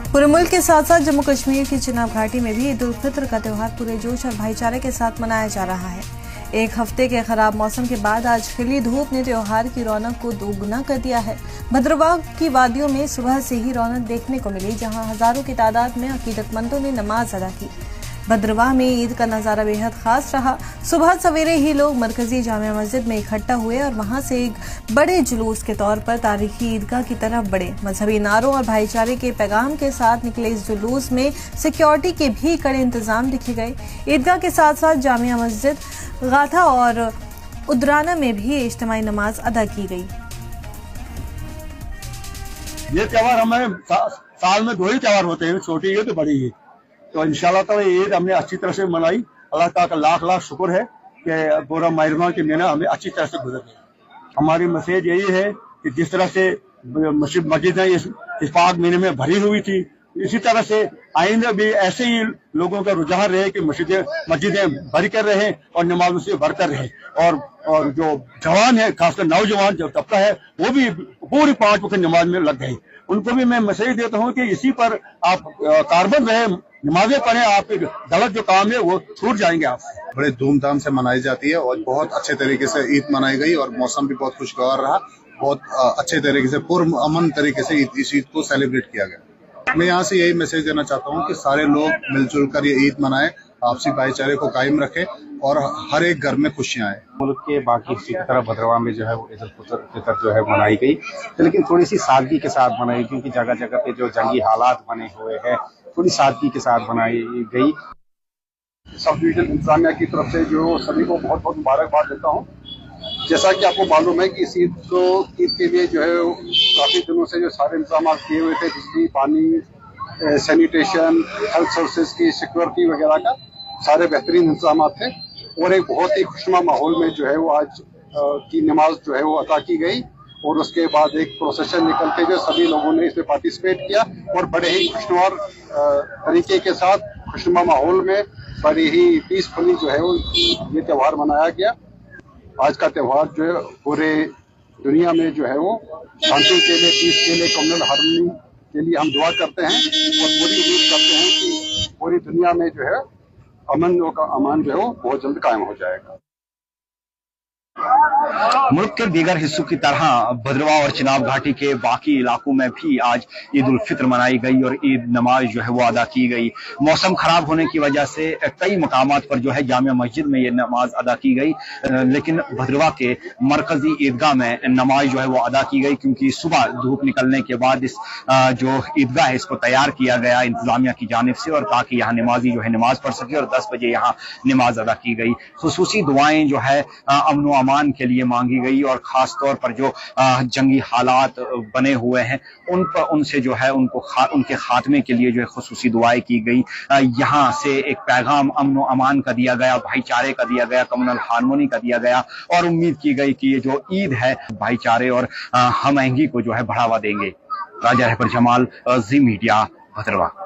पूरे मुल्क के साथ साथ जम्मू कश्मीर की चिनाब घाटी में भी ईद उल फितर का त्यौहार पूरे जोश और भाईचारे के साथ मनाया जा रहा है। एक हफ्ते के खराब मौसम के बाद आज खिली धूप ने त्योहार की रौनक को दोगुना कर दिया है। भद्रवाह की वादियों में सुबह से ही रौनक देखने को मिली, जहां हजारों की तादाद में अकीदतमंदों ने नमाज अदा की। भद्रवाह में ईद का नज़ारा बेहद खास रहा। सुबह सवेरे ही लोग मरकजी जामिया मस्जिद में इकट्ठा हुए और वहां से एक बड़े जुलूस के तौर पर तारीखी ईदगाह की तरफ बढ़े। मजहबी नारों और भाईचारे के पैगाम के साथ निकले इस जुलूस में सिक्योरिटी के भी कड़े इंतजाम देखे गए। ईदगाह के साथ साथ जामिया मस्जिद, गाथा और उदराना में भी इज्तिमाई नमाज अदा की गई। ये त्यौहार हमारे साल में 2 ही त्यौहार होते हैं, छोटी ईद, बड़ी ईद। तो इंशाल्लाह तो ये ईद हमने अच्छी तरह से मनाई। अल्लाह ताला का लाख लाख शुक्र है कि पूरा मेहरबान की महीना हमें अच्छी तरह से गुजर गया। हमारी मैसेज यही है कि जिस तरह से मस्जिदें इस पाक महीने में भरी हुई थी, इसी तरह से आइंदा भी ऐसे ही लोगों का रुझान रहे कि मस्जिदें भरी कर रहे और नमाजों से भरकर रहे। और जो जवान है, खासकर नौजवान जो तबका है, वो भी पूरी 5 वक्त नमाज में लग गए। उनको भी मैं मैसेज देता हूँ कि इसी पर आप कारबंद रहे, नमाजें पढ़ें, आपके गलत जो काम है वो छूट जाएंगे। आप बड़े धूमधाम से मनाई जाती है और बहुत अच्छे तरीके से ईद मनाई गई और मौसम भी बहुत खुशगवार रहा। बहुत अच्छे तरीके से पुरअमन तरीके से इस ईद को सेलिब्रेट किया गया। मैं यहाँ से यही मैसेज देना चाहता हूँ कि सारे लोग मिलजुल कर ये ईद मनाएं, आपसी भाईचारे को कायम रखें और हर एक घर में खुशियां आए। मुल्क के बाकी हिस्से की तरह भद्रवाह में जो है वो ईद उल फितर जो है मनाई गई, लेकिन थोड़ी सी सादगी के साथ मनाई, क्योंकि जगह जगह पे जो जंगी हालात बने हुए हैं, थोड़ी सादगी के साथ बनाई गई। सब डिवीजन इंतजामिया की तरफ से जो सभी को बहुत बहुत मुबारकबाद देता हूँ। जैसा कि आपको मालूम है कि इस ईद के लिए जो है काफ़ी दिनों से जो सारे इंतजाम किए हुए थे, बिजली, पानी, सैनिटेशन, हेल्थ सर्विसेज की सिक्योरिटी वगैरह का सारे बेहतरीन इंतजाम थे। और एक बहुत ही खुशनुमा माहौल में जो है वो आज की नमाज जो है वो अदा की गई और उसके बाद एक प्रोसेशन निकल के जो सभी लोगों ने इसमें पार्टिसिपेट किया और बड़े ही खुशनुमा तरीके के साथ खुशनुमा माहौल में बड़ी ही पीसफुली जो है वो ये त्यौहार मनाया गया। आज का त्यौहार जो है पूरे दुनिया में जो है वो शांति के लिए, पीस के लिए, कम्युनल हार्मनी के लिए हम दुआ करते हैं और पूरी उम्मीद करते हैं कि पूरी दुनिया में जो है अमान जो है वो बहुत जल्द कायम हो जाएगा। मुल्क के दीगर हिस्सों की तरह भद्रवाह और चिनाब घाटी के बाकी इलाकों में भी आज ईद उल फितर मनाई गई और ईद नमाज जो है वो अदा की गई। मौसम खराब होने की वजह से कई मकामात पर जो है जामिया मस्जिद में ये नमाज अदा की गई, लेकिन भद्रवाह के मरकजी ईदगाह में नमाज जो है वो अदा की गई, क्योंकि सुबह धूप निकलने के बाद इस जो ईदगाह है इसको तैयार किया गया इंतजामिया की जानिब से, और ताकि यहाँ नमाजी जो है नमाज पढ़ सके और 10 बजे यहाँ नमाज अदा की गई। खुसूसी दुआएं जो है अमन व अमान के लिए मांगी गई और खास तौर पर जो जंगी हालात बने हुए हैं उनसे जो है उनके खात्मे के लिए जो है खुसूसी दुआएं की गई। यहाँ से एक पैगाम अमन व अमान का दिया गया, भाईचारे का दिया गया, कम्युनल हार्मोनी का दिया गया और उम्मीद की गई कि ये जो ईद है भाईचारे और हम आहंगी को जो है बढ़ावा देंगे। राजा रहबर जमाल, जी मीडिया, भद्रवाह।